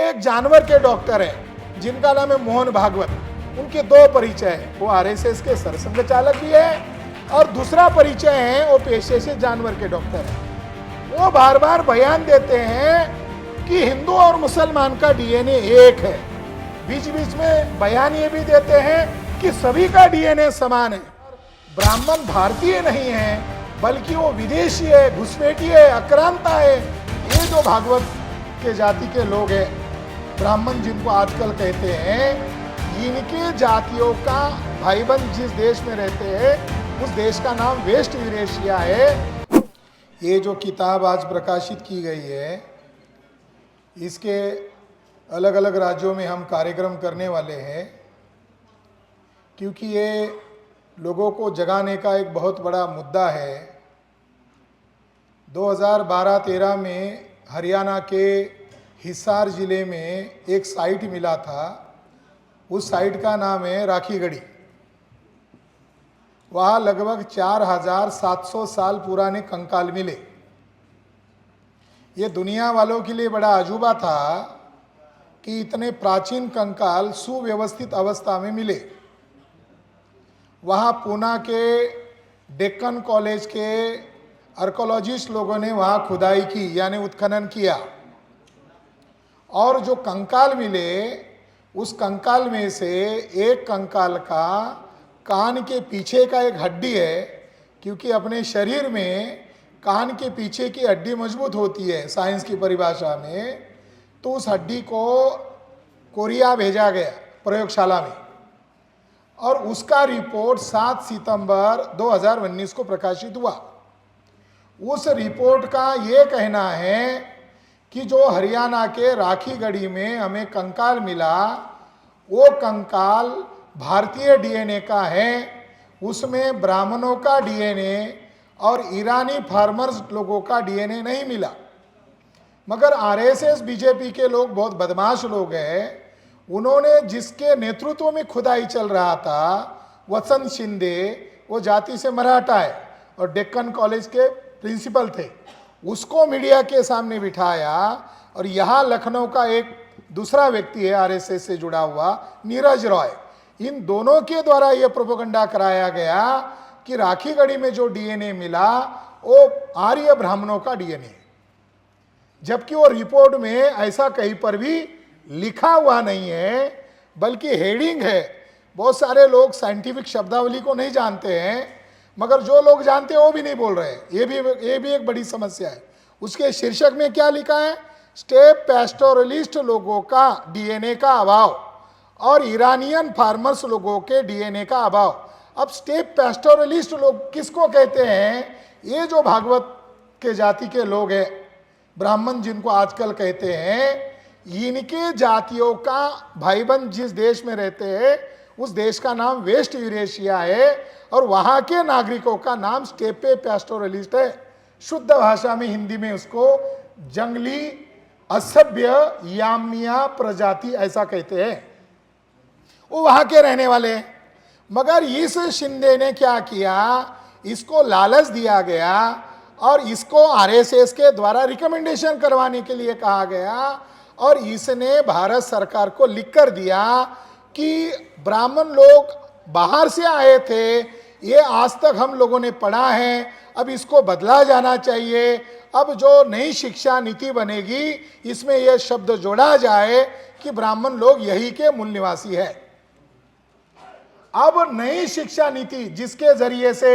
एक जानवर के डॉक्टर हैं जिनका नाम है मोहन भागवत। उनके दो परिचय हैं, वो आरएसएस के सरसंघ चालक भी है और दूसरा परिचय है वो पेशे से जानवर के डॉक्टर हैं। वो बार बार बयान देते हैं कि हिंदू और मुसलमान का डीएनए एक है। बीच बीच में बयान ये भी देते हैं कि सभी का डीएनए समान है। ब्राह्मण भारतीय नहीं है बल्कि वो विदेशी है, घुसपैठी है, आक्रांता है। ये जो भागवत के जाति के लोग हैं, ब्राह्मण जिनको आजकल कहते हैं, इनके जातियों का भाईबंद जिस देश में रहते हैं उस देश का नाम वेस्ट यूरेशिया है। ये जो किताब आज प्रकाशित की गई है, इसके अलग अलग राज्यों में हम कार्यक्रम करने वाले हैं, क्योंकि ये लोगों को जगाने का एक बहुत बड़ा मुद्दा है। 2012-13 में हरियाणा के हिसार ज़िले में एक साइट मिला था। उस साइट का नाम है राखीगढ़ी। वहाँ लगभग 4700 साल पुराने कंकाल मिले। ये दुनिया वालों के लिए बड़ा अजूबा था कि इतने प्राचीन कंकाल सुव्यवस्थित अवस्था में मिले। वहाँ पूना के डेक्कन कॉलेज के आर्कोलॉजिस्ट लोगों ने वहाँ खुदाई की, यानी उत्खनन किया, और जो कंकाल मिले उस कंकाल में से एक कंकाल का कान के पीछे का एक हड्डी है, क्योंकि अपने शरीर में कान के पीछे की हड्डी मजबूत होती है साइंस की परिभाषा में। तो उस हड्डी को कोरिया भेजा गया प्रयोगशाला में, और उसका रिपोर्ट 7 सितंबर 2019 को प्रकाशित हुआ। उस रिपोर्ट का ये कहना है कि जो हरियाणा के राखीगढ़ी में हमें कंकाल मिला, वो कंकाल भारतीय डीएनए का है। उसमें ब्राह्मणों का डीएनए और ईरानी फार्मर्स लोगों का डीएनए नहीं मिला। मगर आरएसएस बीजेपी के लोग बहुत बदमाश लोग हैं। उन्होंने जिसके नेतृत्व में खुदाई चल रहा था, वसंत शिंदे, वो जाति से मराठा है और डेक्कन कॉलेज के प्रिंसिपल थे, उसको मीडिया के सामने बिठाया। और यहाँ लखनऊ का एक दूसरा व्यक्ति है आरएसएस से जुड़ा हुआ, नीरज रॉय। इन दोनों के द्वारा यह प्रोपेगेंडा कराया गया कि राखीगढ़ी में जो डीएनए मिला वो आर्य ब्राह्मणों का डीएनए है, जबकि वो रिपोर्ट में ऐसा कहीं पर भी लिखा हुआ नहीं है, बल्कि हेडिंग है। बहुत सारे लोग साइंटिफिक शब्दावली को नहीं जानते हैं, मगर जो लोग जानते हैं वो भी नहीं बोल रहे। ये भी एक बड़ी समस्या है। उसके शीर्षक में क्या लिखा है? स्टेप पैस्टोरलिस्ट लोगों का डीएनए का अभाव और ईरानियन फार्मर्स लोगों के डीएनए का अभाव। अब स्टेप पैस्टोरलिस्ट लोग किसको कहते हैं? ये जो भागवत के जाति के लोग हैं, ब्राह्मण जिनको आजकल कहते हैं, इनके जातियों का भाईबंद जिस देश में रहते हैं उस देश का नाम वेस्ट यूरेशिया है, और वहाँ के नागरिकों का नाम स्टेपे पैस्टोरलिस्ट है। शुद्ध भाषा में हिंदी में उसको जंगली असभ्य यामिया प्रजाति ऐसा कहते हैं। वो वहाँ के रहने वाले हैं। मगर इस शिंदे ने क्या किया? इसको लालच दिया गया और इसको आरएसएस के द्वारा रिकमेंडेशन करवाने के लिए कहा गया, और इसने भारत सरकार को लिख कर दिया कि ब्राह्मण लोग बाहर से आए थे, ये आज तक हम लोगों ने पढ़ा है, अब इसको बदला जाना चाहिए। अब जो नई शिक्षा नीति बनेगी इसमें यह शब्द जोड़ा जाए कि ब्राह्मण लोग यही के मूल निवासी है। अब नई शिक्षा नीति जिसके जरिए से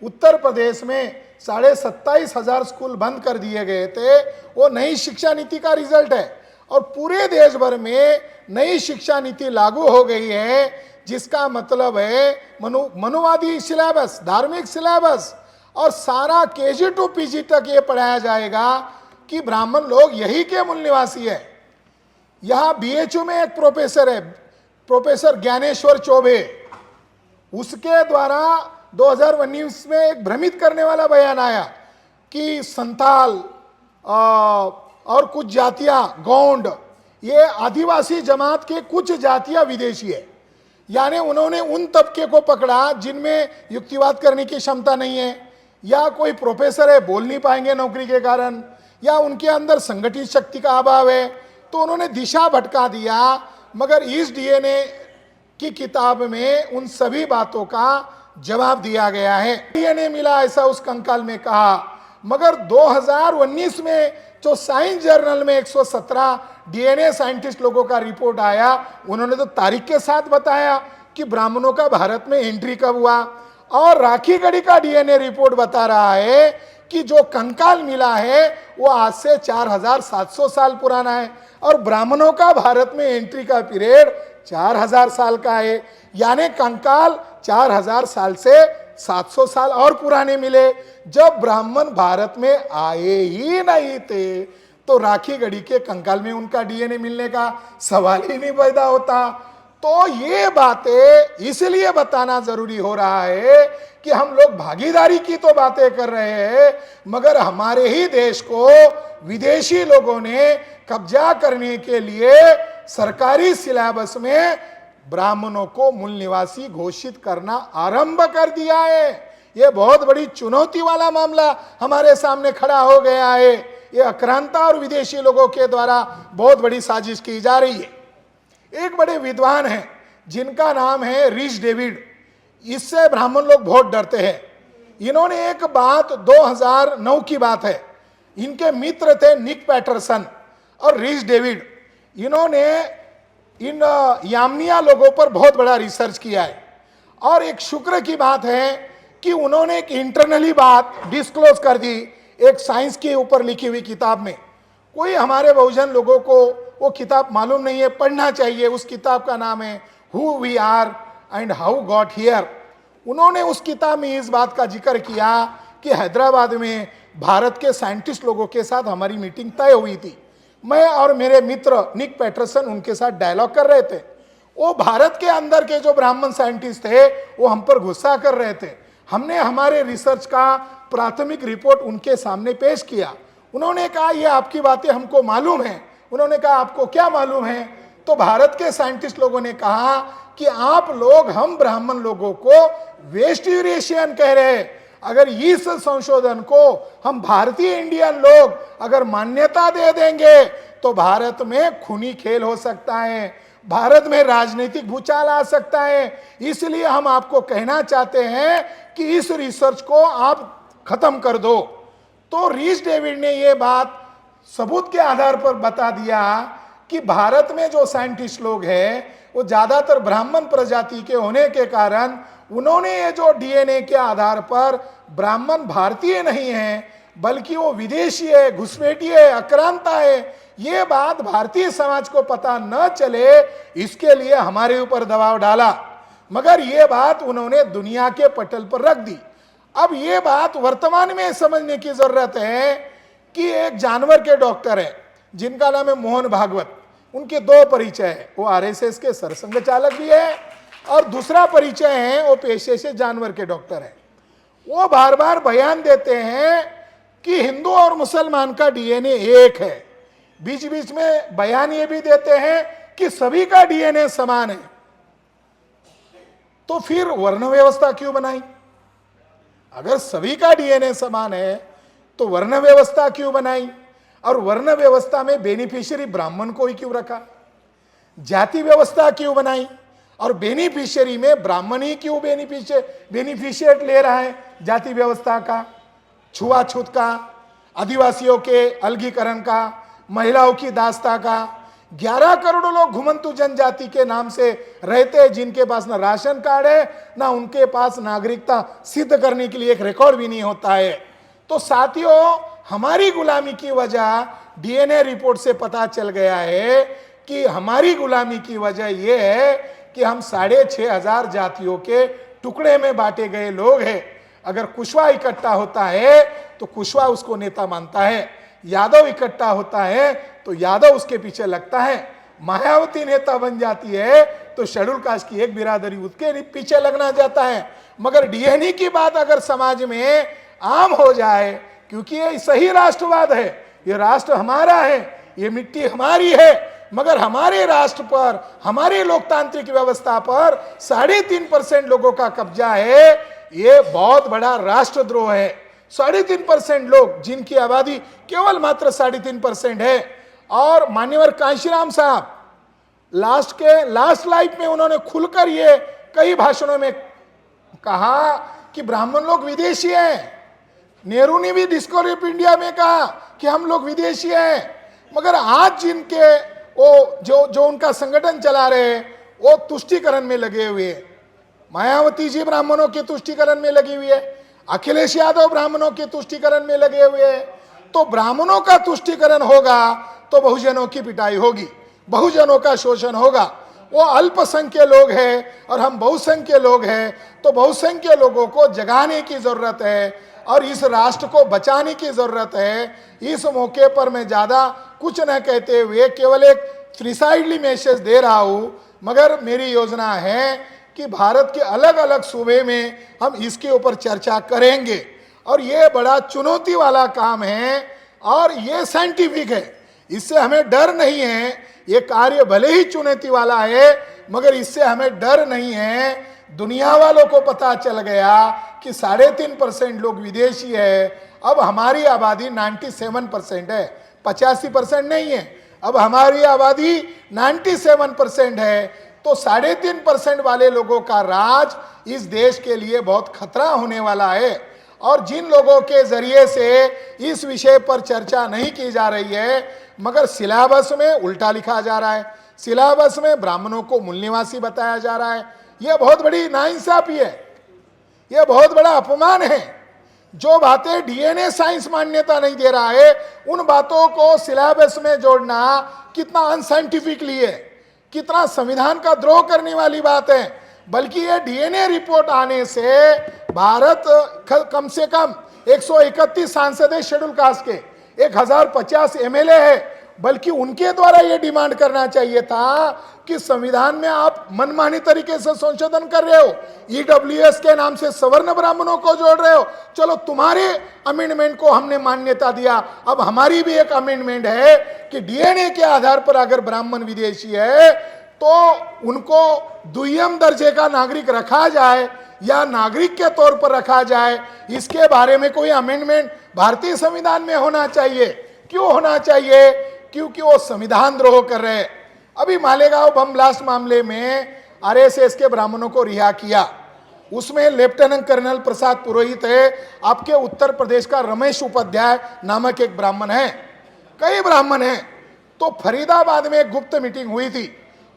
उत्तर प्रदेश में 27,500 स्कूल बंद कर दिए गए थे, वो नई शिक्षा नीति का रिजल्ट है। और पूरे देश भर में नई शिक्षा नीति लागू हो गई है, जिसका मतलब है मनुवादी सिलेबस, धार्मिक सिलेबस, और सारा केजी टू पीजी तक ये पढ़ाया जाएगा कि ब्राह्मण लोग यही के मूल निवासी है। यहाँ बीएचयू में एक प्रोफेसर है, प्रोफेसर ज्ञानेश्वर चौबे, उसके द्वारा 2019 में एक भ्रमित करने वाला बयान आया कि संथाल और कुछ जातियां, गौंड, ये आदिवासी जमात के कुछ जातियां विदेशी है। यानी उन्होंने उन तबके को पकड़ा जिनमें युक्तिवाद करने की क्षमता नहीं है, या कोई प्रोफेसर है बोल नहीं पाएंगे नौकरी के कारण, या उनके अंदर संगठित शक्ति का अभाव है, तो तो उन्होंने दिशा भटका दिया। मगर इस डीएनए की किताब में उन सभी बातों का जवाब दिया गया है। डीएनए मिला ऐसा उस कंकाल में कहा, मगर 2019 में जो साइंस जर्नल में 117 डीएनए साइंटिस्ट लोगों का रिपोर्ट आया, उन्होंने तो तारीख के साथ बताया कि ब्राह्मणों का भारत में एंट्री कब हुआ। और राखीगढ़ी का डीएनए रिपोर्ट बता रहा है कि जो कंकाल मिला है वो आज से 4700 साल पुराना है, और ब्राह्मणों का भारत में एंट्री का पीरियड 4000 साल का है। यानी कंकाल 4000 साल से 700 साल और पुराने मिले। जब ब्राह्मण भारत में आए ही नहीं थे तो राखीगढ़ी के कंकाल में उनका डीएनए मिलने का सवाल ही नहीं पैदा होता। तो ये बातें इसलिए बताना जरूरी हो रहा है कि हम लोग भागीदारी की तो बातें कर रहे हैं, मगर हमारे ही देश को विदेशी लोगों ने कब्जा करने के लिए सरकारी सिलेबस में ब्राह्मणों को मूल निवासी घोषित करना आरंभ कर दिया है। ये बहुत बड़ी चुनौती वाला मामला हमारे सामने खड़ा हो गया है। ये आक्रांता और विदेशी लोगों के द्वारा बहुत बड़ी साजिश की जा रही है। एक बड़े विद्वान हैं जिनका नाम है रीच डेविड, इससे ब्राह्मण लोग बहुत डरते हैं। इन्होंने एक बात 2009 की बात है, इनके मित्र थे निक पैटरसन और रीच डेविड। इन्होंने इन यामनिया लोगों पर बहुत बड़ा रिसर्च किया है, और एक शुक्र की बात है कि उन्होंने एक इंटरनली बात डिस्क्लोज कर दी एक साइंस के ऊपर लिखी हुई किताब में। कोई हमारे बहुजन लोगों को वो किताब मालूम नहीं है, पढ़ना चाहिए। उस किताब का नाम है who we are and how got here. उन्होंने उस किताब में इस बात का जिक्र किया कि हैदराबाद में भारत के साइंटिस्ट लोगों के साथ हमारी मीटिंग तय हुई थी। मैं और मेरे मित्र निक पैटरसन उनके साथ डायलॉग कर रहे थे। वो भारत के अंदर के जो ब्राह्मण साइंटिस्ट थे वो हम पर गुस्सा कर रहे थे। हमने हमारे रिसर्च का प्राथमिक रिपोर्ट उनके सामने पेश किया। उन्होंने कहा ये आपकी बातें हमको मालूम है। उन्होंने कहा आपको क्या मालूम है? तो भारत के साइंटिस्ट लोगों ने कहा कि आप लोग हम ब्राह्मण लोगों को वेस्ट यूरेशियन कह रहे हैं। अगर इस संशोधन को हम भारतीय इंडियन लोग अगर मान्यता दे देंगे तो भारत में खूनी खेल हो सकता है, भारत में राजनीतिक भूचाल आ सकता है। इसलिए हम आपको कहना चाहते हैं कि इस रिसर्च को आप खत्म कर दो। तो रीच डेविड ने यह बात सबूत के आधार पर बता दिया कि भारत में जो साइंटिस्ट लोग हैं वो ज्यादातर ब्राह्मण प्रजाति के होने के कारण उन्होंने ये जो डीएनए के आधार पर ब्राह्मण भारतीय नहीं है बल्कि वो विदेशी है, घुसपैठी है, आक्रांता है, ये बात भारतीय समाज को पता न चले इसके लिए हमारे ऊपर दबाव डाला। मगर ये बात उन्होंने दुनिया के पटल पर रख दी। अब ये बात वर्तमान में समझने की जरूरत है कि एक जानवर के डॉक्टर है जिनका नाम है मोहन भागवत। उनके दो परिचय है, वो आरएसएस के सरसंघ चालक भी है और दूसरा परिचय है वो पेशे से जानवर के डॉक्टर है। वो बार बार बयान देते हैं कि हिंदू और मुसलमान का डीएनए एक है। बीच बीच में बयान ये भी देते हैं कि सभी का डीएनए समान है। तो फिर वर्ण व्यवस्था क्यों बनाई? अगर सभी का डीएनए समान है तो वर्ण व्यवस्था क्यों बनाई? और वर्ण व्यवस्था में बेनिफिशियरी ब्राह्मण को ही क्यों रखा? जाति व्यवस्था क्यों बनाई और बेनिफिशियरी में ब्राह्मण ही क्यों बेनिफिशियट ले रहा है? जाति व्यवस्था का, छुआछूत का, आदिवासियों के अलगीकरण का, महिलाओं की दास्ता का। 11 करोड़ लोग घुमंतु जनजाति के नाम से रहते हैं जिनके पास ना राशन कार्ड है ना उनके पास नागरिकता सिद्ध करने के लिए एक रिकॉर्ड भी नहीं होता है। तो साथियों, हमारी गुलामी की वजह डीएनए रिपोर्ट से पता चल गया है कि हमारी गुलामी की वजह यह है कि हम 6500 जातियों के टुकड़े में बांटे गए लोग हैं। अगर कुशवाहा इकट्ठा होता है तो कुशवाहा उसको नेता मानता है, यादव इकट्ठा होता है तो यादव उसके पीछे लगता है, मायावती नेता बन जाती है तो शेड्यूल कास्ट की एक बिरादरी उसके पीछे लगना जाता है। मगर डीएनए की बात अगर समाज में आम हो जाए, क्योंकि ये सही राष्ट्रवाद है, ये राष्ट्र हमारा है, ये मिट्टी हमारी है, मगर हमारे राष्ट्र पर, हमारी लोकतांत्रिक व्यवस्था पर 3.5% लोगों का कब्जा है। ये बहुत बड़ा राष्ट्रद्रोह है। 3.5% लोग जिनकी आबादी केवल मात्र 3.5% है और मान्यवर कांशीराम साहब लास्ट लाइफ में उन्होंने खुलकर ये कई भाषणों में कहा कि ब्राह्मण लोग विदेशी हैं। नेहरू ने भी डिस्कवरी ऑफ इंडिया में कहा कि हम लोग विदेशी हैं। मगर आज जिनके वो जो उनका संगठन चला रहे वो तुष्टीकरण में लगे हुए हैं। मायावती जी ब्राह्मणों के तुष्टीकरण में लगी हुई है, अखिलेश यादव ब्राह्मणों के तुष्टीकरण में लगे हुए हैं। तो ब्राह्मणों का तुष्टीकरण होगा तो बहुजनों की पिटाई होगी, बहुजनों का शोषण होगा। वो अल्पसंख्य लोग हैं और हम बहुसंख्य लोग हैं, तो बहुसंख्य लोगों को जगाने की जरूरत है और इस राष्ट्र को बचाने की जरूरत है। इस मौके पर मैं ज्यादा कुछ न कहते हुए केवल एक प्रिसाइडली मैसेज दे रहा हूं, मगर मेरी योजना है कि भारत के अलग अलग सूबे में हम इसके ऊपर चर्चा करेंगे और ये बड़ा चुनौती वाला काम है और ये साइंटिफिक है, इससे हमें डर नहीं है। ये कार्य भले ही चुनौती वाला है मगर इससे हमें डर नहीं है। दुनिया वालों को पता चल गया कि 3.5% लोग विदेशी है। अब हमारी आबादी 97% है, 85% नहीं है। अब हमारी आबादी 97% है, तो 3.5% वाले लोगों का राज इस देश के लिए बहुत खतरा होने वाला है। और जिन लोगों के जरिए से इस विषय पर चर्चा नहीं की जा रही है, मगर सिलेबस में उल्टा लिखा जा रहा है, सिलेबस में ब्राह्मणों को मूल निवासी बताया जा रहा है, यह बहुत बड़ी नाइंसाफी है, यह बहुत बड़ा अपमान है। जो बातें डीएनए साइंस मान्यता नहीं दे रहा है उन बातों को सिलेबस में जोड़ना कितना अनसाइंटिफिकली है, कितना संविधान का द्रोह करने वाली बात है। बल्कि ये डीएनए रिपोर्ट आने से भारत कम से कम 131 सांसद है शेड्यूल कास्ट के, 1050 एमएलए है, बल्कि उनके द्वारा ये डिमांड करना चाहिए था कि संविधान में आप मनमानी तरीके से संशोधन कर रहे हो, ईडब्ल्यूएस के नाम से सवर्ण ब्राह्मणों को जोड़ रहे हो। चलो तुम्हारे अमेंडमेंट को हमने मान्यता दिया, अब हमारी भी एक अमेंडमेंट है कि डीएनए के आधार पर अगर ब्राह्मण विदेशी है तो उनको द्वितीय दर्जे का नागरिक रखा जाए या नागरिक के तौर पर रखा जाए। इसके बारे में कोई अमेंडमेंट भारतीय संविधान में होना चाहिए। क्यों होना चाहिए? क्योंकि वो संविधान द्रोह कर रहे हैं। अभी मालेगांव बम ब्लास्ट मामले में आरएसएस के ब्राह्मणों को रिहा किया, उसमें लेफ्टिनेंट कर्नल प्रसाद पुरोहित है, आपके उत्तर प्रदेश का रमेश उपाध्याय नामक एक ब्राह्मण है, कई ब्राह्मण हैं। तो फरीदाबाद में एक गुप्त मीटिंग हुई थी।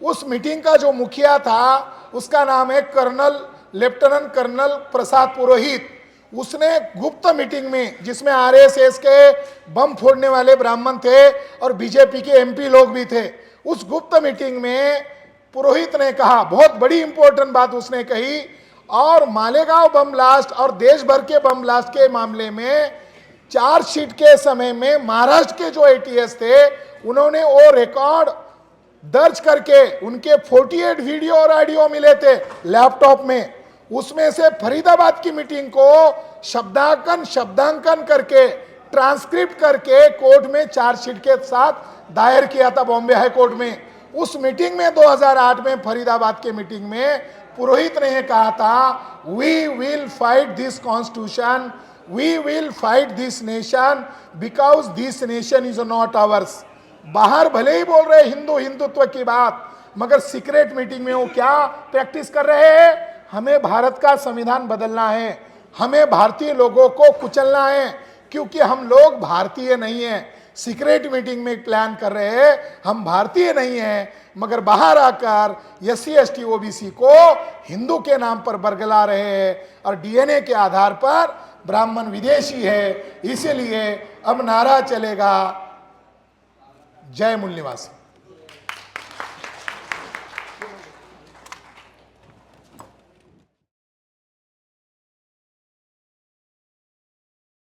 उस मीटिंग का जो मुखिया था उसका नाम है लेफ्टिनेंट कर्नल प्रसाद पुरोहित। उसने गुप्त मीटिंग में, जिसमें आरएसएस के बम फोड़ने वाले ब्राह्मण थे और बीजेपी के एमपी लोग भी थे, उस गुप्त मीटिंग में पुरोहित ने कहा, बहुत बड़ी इंपॉर्टेंट बात उसने कही, और मालेगांव बम ब्लास्ट और देश भर के बम ब्लास्ट के मामले में चार्जशीट के समय में महाराष्ट्र के जो एटीएस थे उन्होंने वो रिकॉर्ड दर्ज करके उनके 48 वीडियो और ऑडियो मिले थे लैपटॉप में। उसमें से फरीदाबाद की मीटिंग को शब्दांकन करके ट्रांसक्रिप्ट करके कोर्ट में चार्जशीट के साथ दायर किया था बॉम्बे हाई कोर्ट में। उस मीटिंग में 2008 में फरीदाबाद के मीटिंग में पुरोहित ने यह कहा था, we will fight this constitution, we will fight this nation because this nation is not ours. बाहर भले ही बोल रहे हिंदुत्व की बात, मगर सीक्रेट मीटिंग में वो क्या प्रैक्टिस कर रहे हैं? हमें भारत का संविधान बदलना है, हमें भारतीय लोगों को कुचलना है, क्योंकि हम लोग भारतीय नहीं हैं। सीक्रेट मीटिंग में प्लान कर रहे हैं, हम भारतीय नहीं हैं, मगर बाहर आकर एससी एसटी ओबीसी को हिंदू के नाम पर बरगला रहे हैं और डीएनए के आधार पर ब्राह्मण विदेशी है। इसीलिए अब नारा चलेगा, जय मूल निवासी।